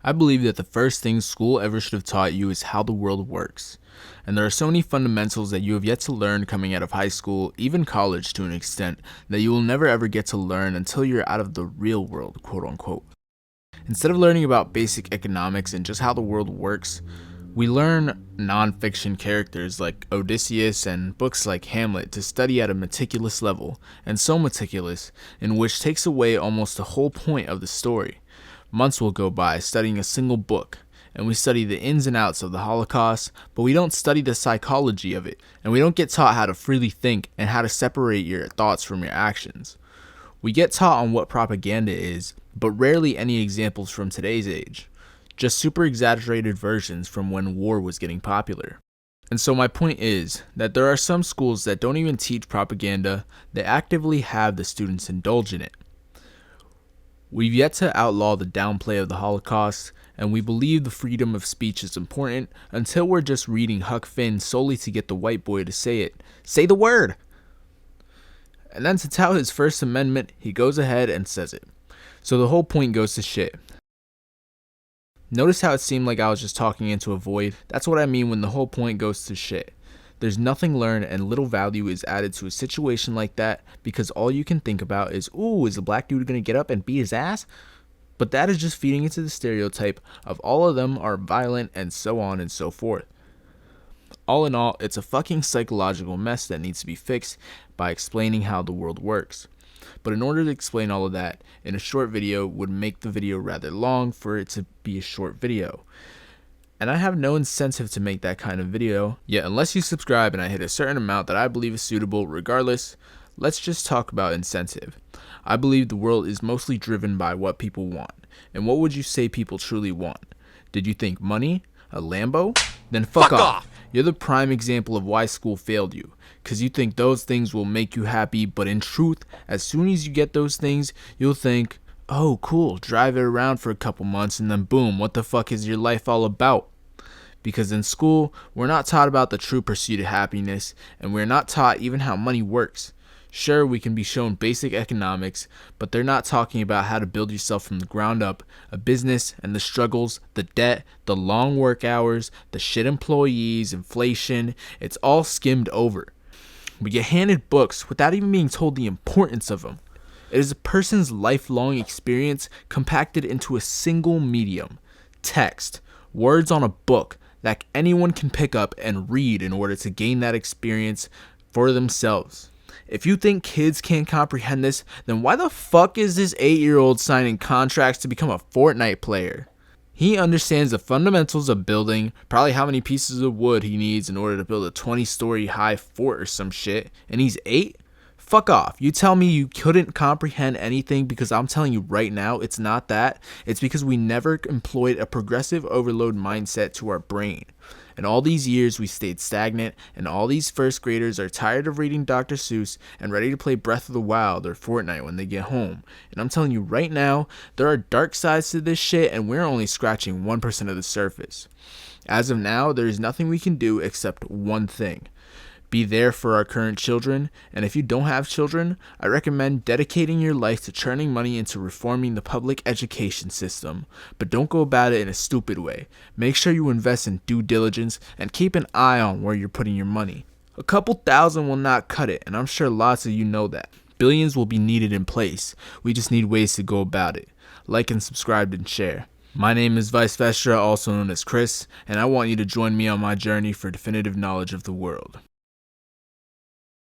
I believe that the first thing school ever should have taught you is how the world works. And there are so many fundamentals that you have yet to learn coming out of high school, even college to an extent, that you will never ever get to learn until you're out of the real world, quote unquote. Instead of learning about basic economics and just how the world works, we learn non-fiction characters like Odysseus and books like Hamlet to study at a meticulous level, and so meticulous, in which takes away almost the whole point of the story. Months will go by studying a single book, and we study the ins and outs of the Holocaust, but we don't study the psychology of it, and we don't get taught how to freely think and how to separate your thoughts from your actions. We get taught on what propaganda is, but rarely any examples from today's age. Just super exaggerated versions from when war was getting popular. And so my point is that there are some schools that don't even teach propaganda, they actively have the students indulge in it. We've yet to outlaw the downplay of the Holocaust, and we believe the freedom of speech is important until we're just reading Huck Finn solely to get the white boy to say it. Say the word! And then to tout his First Amendment, he goes ahead and says it. So the whole point goes to shit. Notice how it seemed like I was just talking into a void? That's what I mean when the whole point goes to shit. There's nothing learned and little value is added to a situation like that because all you can think about is, ooh, is the black dude gonna get up and beat his ass? But that is just feeding into the stereotype of all of them are violent and so on and so forth. All in all, it's a fucking psychological mess that needs to be fixed by explaining how the world works. But in order to explain all of that in a short video would make the video rather long for it to be a short video. And I have no incentive to make that kind of video, yet unless you subscribe and I hit a certain amount that I believe is suitable regardless, let's just talk about incentive. I believe the world is mostly driven by what people want. And what would you say people truly want? Did you think money? A Lambo? Then fuck off. You're the prime example of why school failed you. Cause you think those things will make you happy, but in truth, as soon as you get those things, you'll think, oh cool, drive it around for a couple months and then boom, what the fuck is your life all about? Because in school, we're not taught about the true pursuit of happiness, and we're not taught even how money works. Sure, we can be shown basic economics, but they're not talking about how to build yourself from the ground up, a business and the struggles, the debt, the long work hours, the shit employees, inflation, it's all skimmed over. We get handed books without even being told the importance of them. It is a person's lifelong experience compacted into a single medium, text, words on a book that anyone can pick up and read in order to gain that experience for themselves. If you think kids can't comprehend this, then why the fuck is this 8-year-old signing contracts to become a Fortnite player? He understands the fundamentals of building, probably how many pieces of wood he needs in order to build a 20-story high fort or some shit, and he's 8? Fuck off. You tell me you couldn't comprehend anything because I'm telling you right now, it's not that. It's because we never employed a progressive overload mindset to our brain. And all these years we stayed stagnant, and all these first graders are tired of reading Dr. Seuss and ready to play Breath of the Wild or Fortnite when they get home. And I'm telling you right now, there are dark sides to this shit and we're only scratching 1% of the surface. As of now, there is nothing we can do except one thing. Be there for our current children, and if you don't have children, I recommend dedicating your life to churning money into reforming the public education system. But don't go about it in a stupid way. Make sure you invest in due diligence and keep an eye on where you're putting your money. A couple thousand will not cut it, and I'm sure lots of you know that. Billions will be needed in place. We just need ways to go about it. Like and subscribe and share. My name is Vice Vestra, also known as Chris, and I want you to join me on my journey for definitive knowledge of the world.